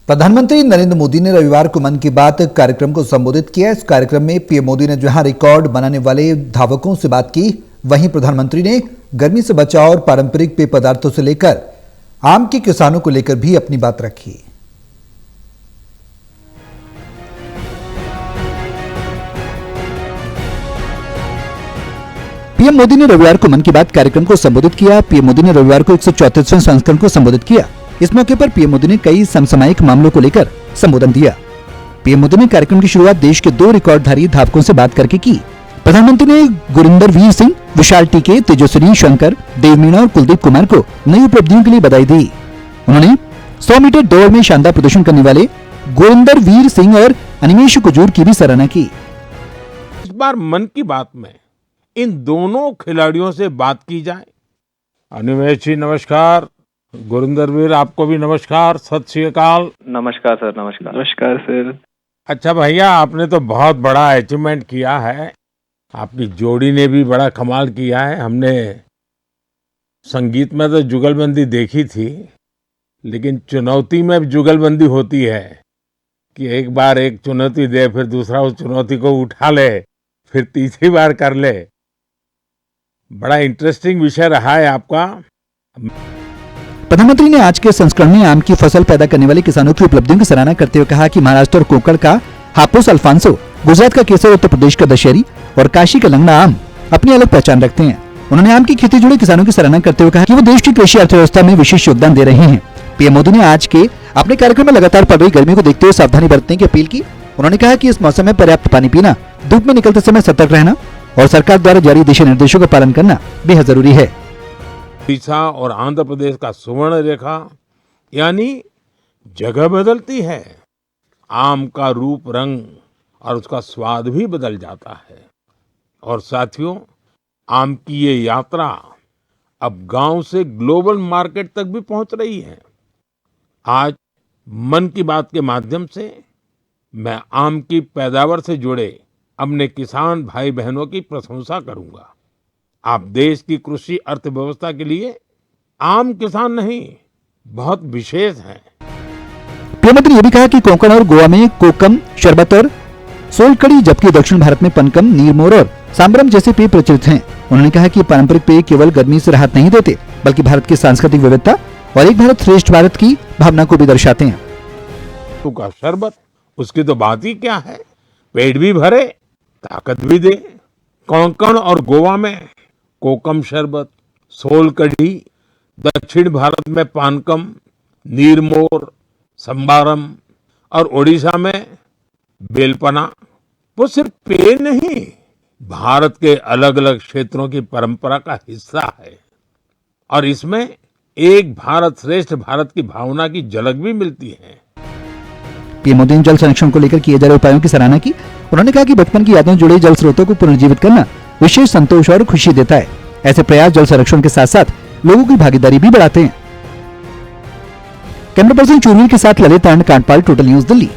प्रधानमंत्री नरेंद्र मोदी ने रविवार को मन की बात कार्यक्रम को संबोधित किया। इस कार्यक्रम में पीएम मोदी ने जहां रिकॉर्ड बनाने वाले धावकों से बात की, वहीं प्रधानमंत्री ने गर्मी से बचाव और पारंपरिक पेय पदार्थों से लेकर आम के किसानों को लेकर भी अपनी बात रखी। पीएम मोदी ने रविवार को मन की बात कार्यक्रम को संबोधित किया। पीएम मोदी ने रविवार को 134वें संस्करण को संबोधित किया। इस मौके पर पीएम मोदी ने कई समसामयिक मामलों को लेकर संबोधन दिया। पीएम मोदी ने कार्यक्रम की शुरुआत देश के 2 रिकॉर्डधारी धावकों से बात करके की। प्रधानमंत्री ने गुरिंदर वीर सिंह, विशाल टीके, तेजस्विनी शंकर, देव मीणा और कुलदीप कुमार को नई उपलब्धियों के लिए बधाई दी। उन्होंने 100 मीटर दौड़ में शानदार प्रदर्शन करने वाले गुरिंदर वीर सिंह और अनिमेश कुजूर की भी सराहना की। इस बार मन की बात में इन दोनों खिलाड़ियों से बात की जाए। अनिमेश जी नमस्कार, गुरिंदर वीर आपको भी नमस्कार, सत श्री अकाल। नमस्कार सर। नमस्कार सर। अच्छा भैया, आपने तो बहुत बड़ा अचीवमेंट किया है, आपकी जोड़ी ने भी बड़ा कमाल किया है। हमने संगीत में तो जुगलबंदी देखी थी, लेकिन चुनौती में जुगलबंदी होती है कि एक बार एक चुनौती दे, फिर दूसरा उस चुनौती को उठा ले, फिर तीसरी बार कर ले। बड़ा इंटरेस्टिंग विषय रहा है आपका। प्रधानमंत्री ने आज के संस्करण में आम की फसल पैदा करने वाले किसानों की उपलब्धियों की सराहना करते हुए कहा कि महाराष्ट्र और कोंकण का हापुस अल्फांसो, गुजरात का केसर, उत्तर प्रदेश का दशहरी और काशी का लंगड़ा आम अपनी अलग पहचान रखते हैं। उन्होंने आम की खेती जुड़े किसानों की सराहना करते हुए कहा कि वो देश की कृषि अर्थव्यवस्था में विशेष योगदान दे रहे हैं। पीएम मोदी ने आज के अपने कार्यक्रम में लगातार पड़ रही गर्मी को देखते हुए सावधानी बरतने की अपील की। उन्होंने कहा कि इस मौसम में पर्याप्त पानी पीना, धूप में निकलते समय सतर्क रहना और सरकार द्वारा जारी दिशा निर्देशों का पालन करना बेहद जरूरी है। ओडिशा और आंध्र प्रदेश का सुवर्ण रेखा यानी जगह बदलती है, आम का रूप, रंग और उसका स्वाद भी बदल जाता है। और साथियों, आम की ये यात्रा अब गांव से ग्लोबल मार्केट तक भी पहुंच रही है। आज मन की बात के माध्यम से मैं आम की पैदावार से जुड़े अपने किसान भाई बहनों की प्रशंसा करूंगा। आप देश की कृषि अर्थव्यवस्था के लिए आम किसान नहीं, बहुत विशेष हैं। पीएम मोदी ने यह भी कहा कि कोंकण और गोवा में कोकम शरबत और सोलकड़ी, जबकि दक्षिण भारत में पनकम, नीरमोर और सांबरम जैसे पेय प्रचलित हैं। उन्होंने कहा कि पारंपरिक पेय केवल गर्मी से राहत नहीं देते, बल्कि भारत की सांस्कृतिक विविधता और एक भारत श्रेष्ठ भारत की भावना को भी दर्शाते हैं। तो का शरबत, उसकी तो बात ही क्या है, पेट भी भरे, ताकत भी दे। कोंकण और गोवा में कोकम शरबत, सोलकढ़ी, दक्षिण भारत में पानकम, नीरमोर, संबारम और ओडिशा में बेलपना, वो सिर्फ पेय नहीं, भारत के अलग अलग क्षेत्रों की परंपरा का हिस्सा है। और इसमें एक भारत श्रेष्ठ भारत की भावना की झलक भी मिलती है। पीएम मोदी ने जल संरक्षण को लेकर किए जा रहे उपायों की सराहना की। उन्होंने कहा कि बचपन की यादों जुड़े जल स्रोतों को पुनर्जीवित करना विशेष संतोष और खुशी देता है। ऐसे प्रयास जल संरक्षण के साथ साथ लोगों की भागीदारी भी बढ़ाते हैं। कैमरा पर्सन चूरवीर के साथ ललित कांडपाल, टोटल न्यूज दिल्ली।